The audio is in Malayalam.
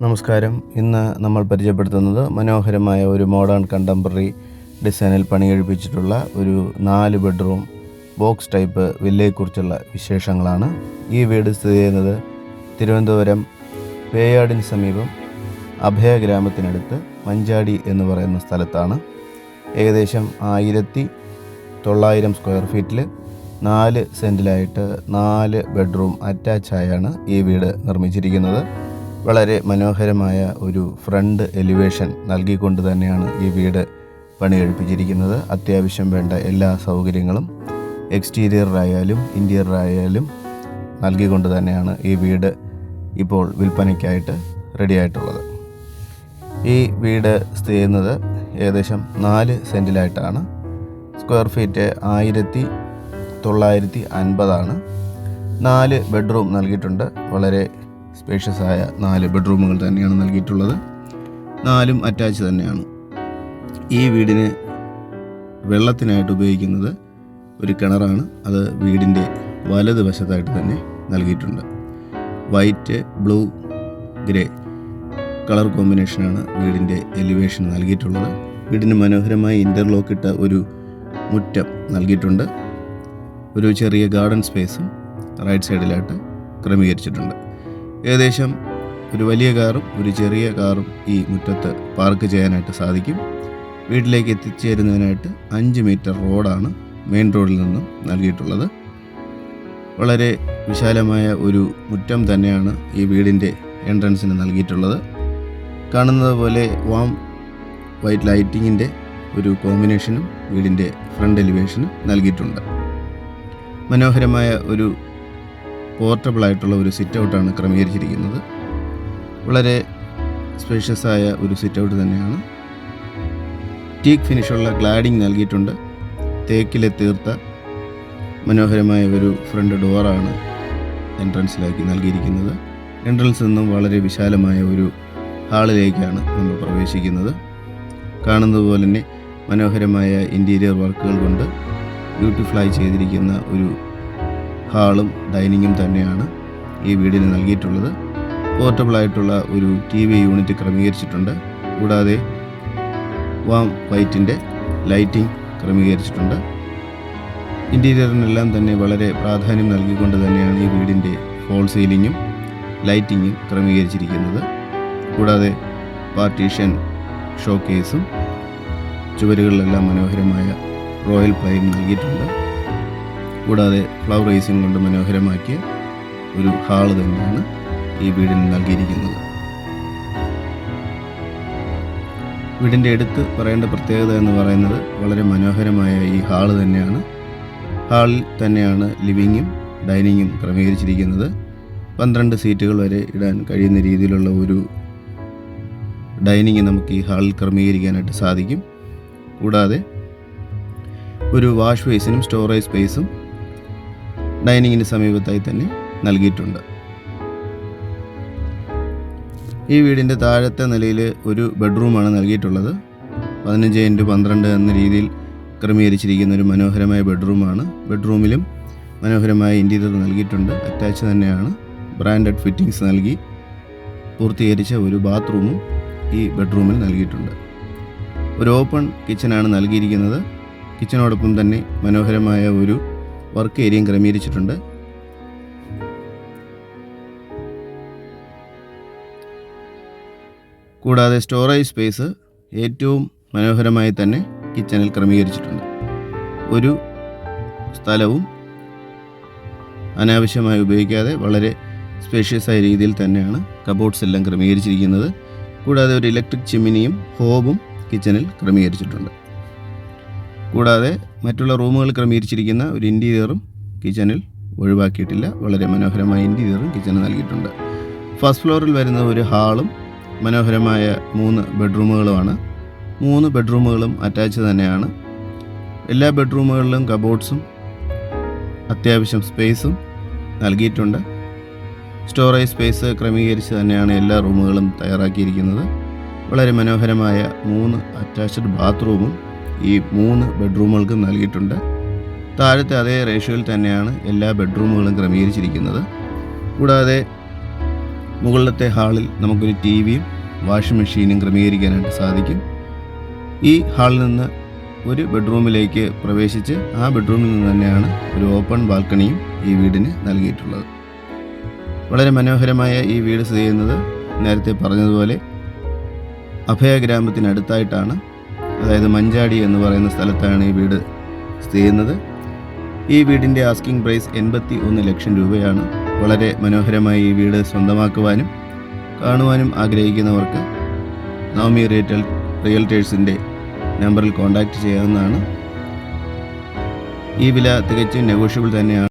നമസ്കാരം. ഇന്ന് നമ്മൾ പരിചയപ്പെടുത്തുന്നത് മനോഹരമായ ഒരു മോഡേൺ കണ്ടംപററി ഡിസൈനിൽ പണികഴിപ്പിച്ചിട്ടുള്ള ഒരു 4 ബെഡ്റൂം ബോക്സ് ടൈപ്പ് വില്ലയെക്കുറിച്ചുള്ള വിശേഷങ്ങളാണ്. ഈ വീട് സ്ഥിതി ചെയ്യുന്നത് തിരുവനന്തപുരം പേയാടിന് സമീപം അഭയ ഗ്രാമത്തിനടുത്ത് മഞ്ചാടി എന്ന് പറയുന്ന സ്ഥലത്താണ്. ഏകദേശം 1900 സ്ക്വയർ ഫീറ്റിൽ 4 സെൻറ്റിലായിട്ട് 4 ബെഡ്റൂം അറ്റാച്ചായാണ് ഈ വീട് നിർമ്മിച്ചിരിക്കുന്നത്. വളരെ മനോഹരമായ ഒരു ഫ്രണ്ട് എലിവേഷൻ നൽകിക്കൊണ്ട് തന്നെയാണ് ഈ വീട് പണികഴിപ്പിച്ചിരിക്കുന്നത്. അത്യാവശ്യം വേണ്ട എല്ലാ സൗകര്യങ്ങളും എക്സ്റ്റീരിയറായാലും ഇൻറ്റീരിയറായാലും നൽകിക്കൊണ്ട് തന്നെയാണ് ഈ വീട് ഇപ്പോൾ വിൽപ്പനയ്ക്കായിട്ട് റെഡിയായിട്ടുള്ളത്. ഈ വീട് സ്ഥിതി ചെയ്യുന്നത് ഏകദേശം 4 സെൻറ്റിലായിട്ടാണ്. സ്ക്വയർ ഫീറ്റ് 1950 4 ബെഡ്റൂം നൽകിയിട്ടുണ്ട്. വളരെ സ്പേഷ്യസ് ആയ 4 ബെഡ്റൂമുകൾ തന്നെയാണ് നൽകിയിട്ടുള്ളത്. 4ഉം അറ്റാച്ച് തന്നെയാണ്. ഈ വീടിന് വെള്ളത്തിനായിട്ട് ഉപയോഗിക്കുന്നത് ഒരു കിണറാണ്. അത് വീടിൻ്റെ വലതുവശത്തായിട്ട് തന്നെ നൽകിയിട്ടുണ്ട്. വൈറ്റ്, ബ്ലൂ, ഗ്രേ കളർ കോമ്പിനേഷനാണ് വീടിൻ്റെ എലിവേഷൻ നൽകിയിട്ടുള്ളത്. വീടിന് മനോഹരമായി ഇൻ്റർലോക്ക് ഇട്ട ഒരു മുറ്റം നൽകിയിട്ടുണ്ട്. ഒരു ചെറിയ ഗാർഡൻ സ്പേസും റൈറ്റ് സൈഡിലായിട്ട് ക്രമീകരിച്ചിട്ടുണ്ട്. ഏകദേശം ഒരു വലിയ കാറും ഒരു ചെറിയ കാറും ഈ മുറ്റത്ത് പാർക്ക് ചെയ്യാനായിട്ട് സാധിക്കും. വീട്ടിലേക്ക് എത്തിച്ചേരുന്നതിനായിട്ട് 5 മീറ്റർ റോഡാണ് മെയിൻ റോഡിൽ നിന്നും നൽകിയിട്ടുള്ളത്. വളരെ വിശാലമായ ഒരു മുറ്റം തന്നെയാണ് ഈ വീടിൻ്റെ എൻട്രൻസിന് നൽകിയിട്ടുള്ളത്. കാണുന്നത് പോലെ വാം വൈറ്റ് ലൈറ്റിങ്ങിൻ്റെ ഒരു കോമ്പിനേഷനും വീടിൻ്റെ ഫ്രണ്ട് എലിവേഷന് നൽകിയിട്ടുണ്ട്. മനോഹരമായ ഒരു പോർട്ടബിൾ ആയിട്ടുള്ള ഒരു സിറ്റ് ഔട്ടാണ് ക്രമീകരിച്ചിരിക്കുന്നത്. വളരെ സ്പേഷ്യസ് ആയ ഒരു സിറ്റ് ഔട്ട് തന്നെയാണ്. ടീക്ക് ഫിനിഷുള്ള ഗ്ലാഡിംഗ് നൽകിയിട്ടുണ്ട്. തേക്കിലെ തീർത്ത മനോഹരമായ ഒരു ഫ്രണ്ട് ഡോറാണ് എൻട്രൻസിലേക്ക് നൽകിയിരിക്കുന്നത്. എൻട്രൻസിൽ നിന്നും വളരെ വിശാലമായ ഒരു ഹാളിലേക്കാണ് നമ്മൾ പ്രവേശിക്കുന്നത്. കാണുന്നത് പോലെ തന്നെ മനോഹരമായ ഇൻറ്റീരിയർ വർക്കുകൾ കൊണ്ട് ബ്യൂട്ടിഫുള്ളായി ചെയ്തിരിക്കുന്ന ഒരു ഹാളും ഡൈനിങ്ങും തന്നെയാണ് ഈ വീടിന് നൽകിയിട്ടുള്ളത്. പോർട്ടബിളായിട്ടുള്ള ഒരു TV യൂണിറ്റ് ക്രമീകരിച്ചിട്ടുണ്ട്. കൂടാതെ വാം വൈറ്റിൻ്റെ ലൈറ്റിംഗ് ക്രമീകരിച്ചിട്ടുണ്ട്. ഇൻറ്റീരിയറിനെല്ലാം തന്നെ വളരെ പ്രാധാന്യം നൽകിക്കൊണ്ട് തന്നെയാണ് ഈ വീടിൻ്റെ ഫോൾ സീലിങ്ങും ലൈറ്റിങ്ങും ക്രമീകരിച്ചിരിക്കുന്നത്. കൂടാതെ പാർട്ടീഷൻ ഷോക്കേസും ചുവരുകളിലെല്ലാം മനോഹരമായ റോയൽ പ്ലൈയും നൽകിയിട്ടുണ്ട്. കൂടാതെ ഫ്ലവർ റേസിംഗ് കൊണ്ട് മനോഹരമാക്കിയ ഒരു ഹാള് തന്നെയാണ് ഈ വീടിന് നൽകിയിരിക്കുന്നത്. വീടിൻ്റെ എടുത്ത് പറയേണ്ട പ്രത്യേകത എന്ന് പറയുന്നത് വളരെ മനോഹരമായ ഈ ഹാള് തന്നെയാണ്. ഹാളിൽ തന്നെയാണ് ലിവിങ്ങും ഡൈനിങ്ങും ക്രമീകരിച്ചിരിക്കുന്നത്. 12 സീറ്റുകൾ വരെ ഇടാൻ കഴിയുന്ന രീതിയിലുള്ള ഒരു ഡൈനിങ് നമുക്ക് ഈ ഹാളിൽ ക്രമീകരിക്കാനായിട്ട് സാധിക്കും. കൂടാതെ ഒരു വാഷ് ബേസിനും സ്റ്റോറേജ് സ്പേസും ഡൈനിങ്ങിന് സമീപത്തായി തന്നെ നൽകിയിട്ടുണ്ട്. ഈ വീടിൻ്റെ താഴത്തെ നിലയിൽ ഒരു ബെഡ്റൂമാണ് നൽകിയിട്ടുള്ളത്. 15x12 എന്ന രീതിയിൽ ക്രമീകരിച്ചിരിക്കുന്ന ഒരു മനോഹരമായ ബെഡ്റൂമാണ്. ബെഡ്റൂമിലും മനോഹരമായ ഇൻറ്റീരിയർ നൽകിയിട്ടുണ്ട്. അറ്റാച്ച് തന്നെയാണ്. ബ്രാൻഡഡ് ഫിറ്റിങ്സ് നൽകി പൂർത്തീകരിച്ച ഒരു ബാത്റൂമും ഈ ബെഡ്റൂമിൽ നൽകിയിട്ടുണ്ട്. ഒരു ഓപ്പൺ കിച്ചനാണ് നൽകിയിരിക്കുന്നത്. കിച്ചനോടൊപ്പം തന്നെ മനോഹരമായ ഒരു വർക്ക് ഏരിയയും ക്രമീകരിച്ചിട്ടുണ്ട്. കൂടാതെ സ്റ്റോറേജ് സ്പേസ് ഏറ്റവും മനോഹരമായി തന്നെ കിച്ചണിൽ ക്രമീകരിച്ചിട്ടുണ്ട്. ഒരു സ്ഥലവും അനാവശ്യമായി ഉപയോഗിക്കാതെ വളരെ സ്പേഷ്യസ് ആയ രീതിയിൽ തന്നെയാണ് കബോർഡ്സ് എല്ലാം ക്രമീകരിച്ചിരിക്കുന്നത്. കൂടാതെ ഒരു ഇലക്ട്രിക് ചിമ്മിനിയും ഹോബും കിച്ചണിൽ ക്രമീകരിച്ചിട്ടുണ്ട്. കൂടാതെ മറ്റുള്ള റൂമുകൾ ക്രമീകരിച്ചിരിക്കുന്ന ഒരു ഇൻറ്റീരിയറും കിച്ചണിൽ ഒഴിവാക്കിയിട്ടില്ല. വളരെ മനോഹരമായ ഇൻറ്റീരിയറും കിച്ചണിൽ നൽകിയിട്ടുണ്ട്. ഫസ്റ്റ് ഫ്ലോറിൽ വരുന്ന ഒരു ഹാളും മനോഹരമായ 3 ബെഡ്റൂമുകളുമാണ്. 3 ബെഡ്റൂമുകളും അറ്റാച്ച് തന്നെയാണ്. എല്ലാ ബെഡ്റൂമുകളിലും കബോർഡ്സും അത്യാവശ്യം സ്പേസും നൽകിയിട്ടുണ്ട്. സ്റ്റോറേജ് സ്പേസ് ക്രമീകരിച്ച് തന്നെയാണ് എല്ലാ റൂമുകളും തയ്യാറാക്കിയിരിക്കുന്നത്. വളരെ മനോഹരമായ 3 അറ്റാച്ച്ഡ് ബാത്റൂമും ഈ 3 ബെഡ്റൂമുകൾക്കും നൽകിയിട്ടുണ്ട്. താഴത്തെ അതേ റേഷ്യോയിൽ തന്നെയാണ് എല്ലാ ബെഡ്റൂമുകളും ക്രമീകരിച്ചിരിക്കുന്നത്. കൂടാതെ മുകളിലത്തെ ഹാളിൽ നമുക്കൊരു ടി വിയും വാഷിംഗ് മെഷീനും ക്രമീകരിക്കാനായിട്ട് സാധിക്കും. ഈ ഹാളിൽ നിന്ന് ഒരു ബെഡ്റൂമിലേക്ക് പ്രവേശിച്ച് ആ ബെഡ്റൂമിൽ നിന്ന് തന്നെയാണ് ഒരു ഓപ്പൺ ബാൽക്കണിയും ഈ വീടിന് നൽകിയിട്ടുള്ളത്. വളരെ മനോഹരമായ ഈ വീട് സ്ഥിതി ചെയ്യുന്നത് നേരത്തെ പറഞ്ഞതുപോലെ അഭയ ഗ്രാമത്തിനടുത്തായിട്ടാണ്. അതായത് മഞ്ചാടി എന്ന് പറയുന്ന സ്ഥലത്താണ് ഈ വീട് സ്ഥിതി ചെയ്യുന്നത്. ഈ വീടിൻ്റെ ആസ്കിംഗ് പ്രൈസ് 81 ലക്ഷം രൂപയാണ്. വളരെ മനോഹരമായ ഈ വീട് സ്വന്തമാക്കുവാനും കാണുവാനും ആഗ്രഹിക്കുന്നവർക്ക് നവമി റിയൽറ്റേഴ്സിൻ്റെ നമ്പറിൽ കോൺടാക്റ്റ് ചെയ്യാവുന്നതാണ്. ഈ വില തികച്ചും നെഗോഷ്യബിൾ തന്നെയാണ്.